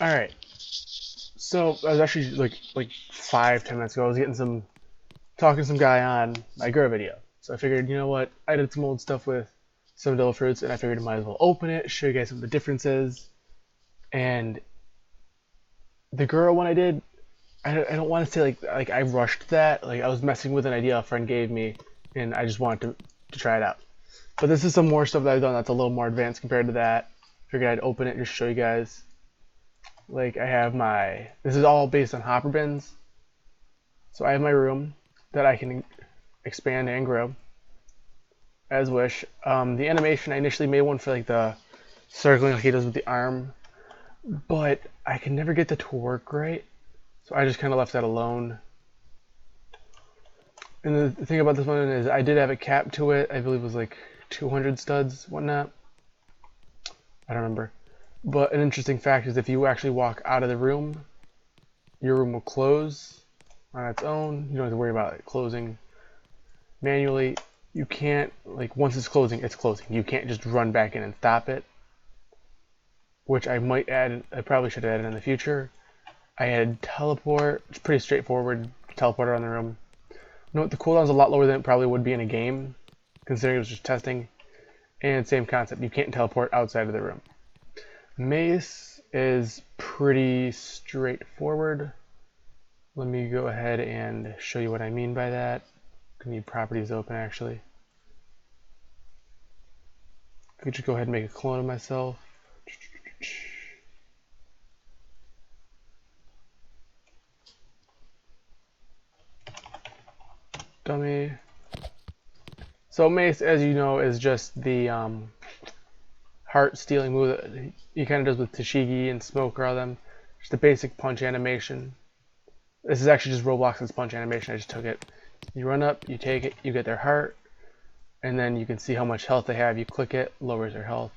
Alright, so I was actually like 5-10 minutes ago. I was talking to some guy on my Grow video. So I figured, you know what? I did some old stuff with some Devil Fruits, and I figured I might as well open it, show you guys some of the differences. And the Grow one I did, I don't want to say like I rushed that. Like I was messing with an idea a friend gave me, and I just wanted to try it out. But this is some more stuff that I've done that's a little more advanced compared to that. Figured I'd open it and just show you guys. Like I have this is all based on hopper bins. So I have my room that I can expand and grow as wish. The animation, I initially made one for like the circling like he does with the arm, but I can never get that to work right. So I just kind of left that alone. And the thing about this one is I did have a cap to it. I believe it was like 200 studs, whatnot. I don't remember. But an interesting fact is if you actually walk out of the room, your room will close on its own. You don't have to worry about it closing manually. You can't, like, once it's closing, it's closing. You can't just run back in and stop it, which I might add. I probably should add in the future. I added teleport. It's pretty straightforward. Teleport around the room. Note the cooldown's a lot lower than it probably would be in a game, considering it was just testing. And same concept. You can't teleport outside of the room. Mace is pretty straightforward. Let me go ahead and show you what I mean by that. I need properties open actually. I could just go ahead and make a clone of myself. Dummy. So Mace, as you know, is just the heart stealing move that he kind of does with Tashigi and Smoker, all them. Just the basic punch animation. This is actually just Roblox's punch animation. I just took it. You run up, you take it, you get their heart, and then you can see how much health they have. You click it, lowers their health.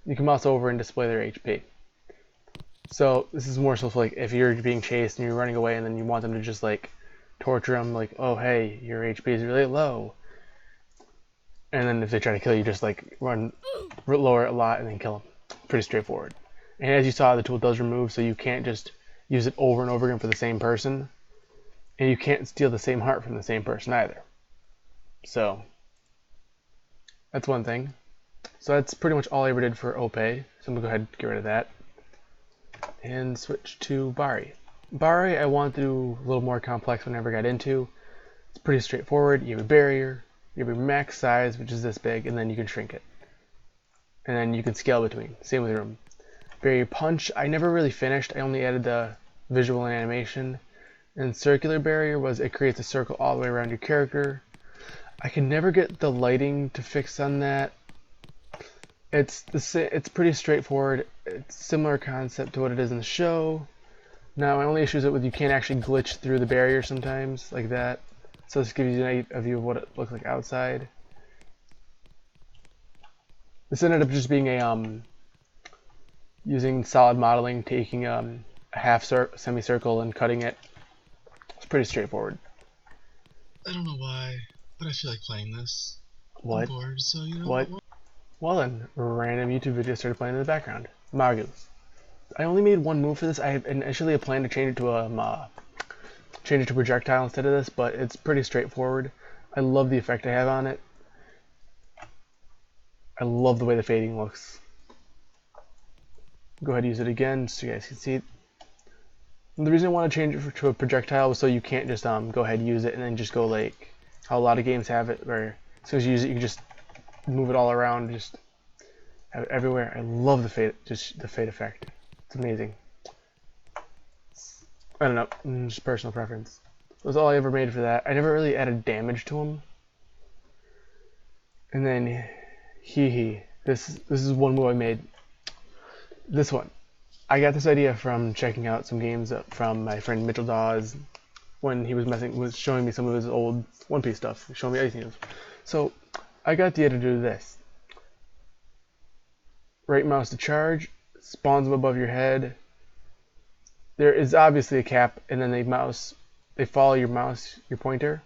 You can mouse over and display their HP. So this is more so for like if you're being chased and you're running away and then you want them to just like torture them, like, oh hey, your HP is really low. And then if they try to kill you, just like lower it a lot and then kill them. Pretty straightforward. And as you saw, the tool does remove, so you can't just use it over and over again for the same person. And you can't steal the same heart from the same person either. So that's one thing. So that's pretty much all I ever did for Ope. So I'm gonna go ahead and get rid of that. And switch to Bari. Bari I want to do a little more complex when I ever got into. It's pretty straightforward. You have a barrier, you have your max size, which is this big, and then you can shrink it. And then you can scale between. Same with room. Barrier punch, I never really finished. I only added the visual and animation. And circular barrier was it creates a circle all the way around your character. I can never get the lighting to fix on that. It's pretty straightforward. It's similar concept to what it is in the show. Now my only issue is that you can't actually glitch through the barrier sometimes like that. So this gives you a view of what it looks like outside. This ended up just being a using solid modeling, taking a half semicircle and cutting it. It's pretty straightforward. I don't know why, but I feel like playing this. I'm What? bored, so you know What? what? Well then, random YouTube video started playing in the background. Magu. I only made one move for this. I initially had planned to change it to projectile instead of this, but it's pretty straightforward. I love the effect I have on it. I love the way the fading looks. Go ahead and use it again so you guys can see it. And the reason I want to change it to a projectile was so you can't just go ahead and use it and then just go like how a lot of games have it, where as soon as you use it, you can just move it all around, just have it everywhere. I love the fade, just the fade effect. It's amazing. I don't know, just personal preference. That's all I ever made for that. I never really added damage to him. And then this is one move I made. This one. I got this idea from checking out some games from my friend Mitchell Dawes when he was showing me some of his old One Piece stuff, showing me everything. So I got the idea to do this. Right mouse to charge, spawns them above your head. There is obviously a cap, and then they follow your mouse, your pointer.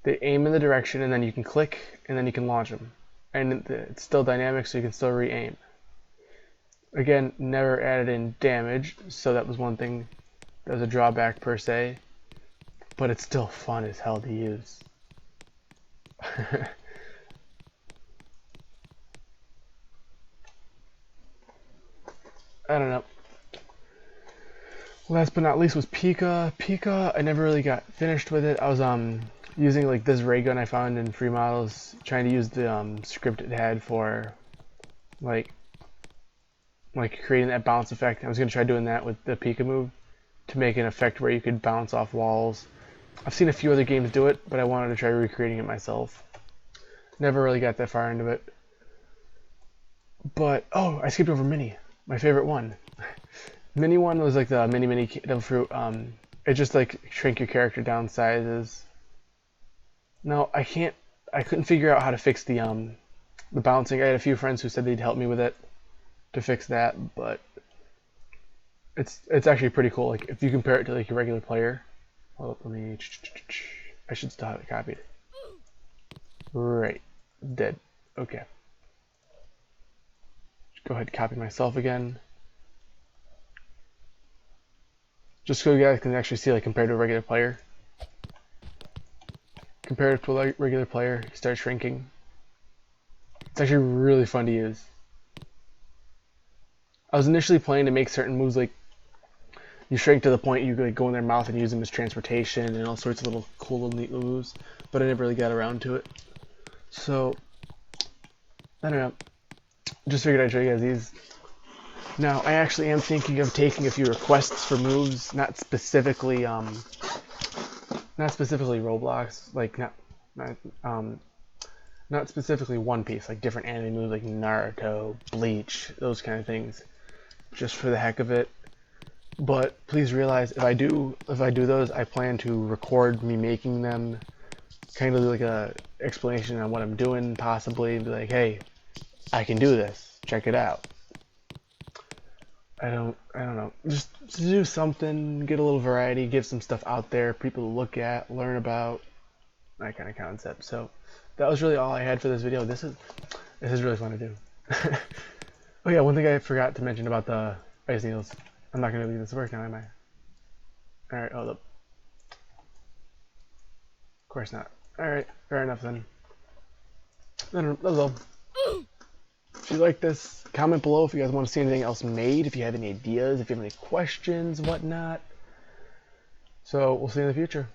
They aim in the direction, and then you can click, and then you can launch them. And it's still dynamic, so you can still re-aim. Again, never added in damage, so that was one thing that was a drawback per se. But it's still fun as hell to use. I don't know. Last but not least was Pika. Pika, I never really got finished with it. I was using like this ray gun I found in free models, trying to use the script it had for like creating that bounce effect. I was gonna try doing that with the Pika move to make an effect where you could bounce off walls. I've seen a few other games do it, but I wanted to try recreating it myself. Never really got that far into it. But oh, I skipped over Mini, my favorite one. Mini one was like the mini devil fruit. It just like shrink your character down sizes. No, I couldn't figure out how to fix the bouncing. I had a few friends who said they'd help me with it to fix that, but it's actually pretty cool. Like if you compare it to like your regular player. Well, let me. I should still have it copied. Right, dead. Okay. Go ahead and copy myself again. Just so you guys can actually see like compared to a regular player. Compared to a regular player, you start shrinking. It's actually really fun to use. I was initially planning to make certain moves like you shrink to the point you could go in their mouth and use them as transportation and all sorts of little cool little neat moves, but I never really got around to it. So, I don't know. Just figured I'd show you guys these. Now, I actually am thinking of taking a few requests for moves, not specifically Roblox, like not specifically One Piece, like different anime moves like Naruto, Bleach, those kind of things, just for the heck of it. But please realize if I do those, I plan to record me making them, kind of like a explanation on what I'm doing, possibly, and be like, hey, I can do this. Check it out. I don't know. Just to do something, get a little variety, give some stuff out there, people to look at, learn about, that kind of concept. So that was really all I had for this video. This is really fun to do. Oh yeah, one thing I forgot to mention about the ice needles. I'm not gonna leave this work now, am I? Alright, hold up. Of course not. Alright, fair enough then. That was all. If you like this, comment below if you guys want to see anything else made, if you have any ideas, if you have any questions, whatnot. So, we'll see you in the future.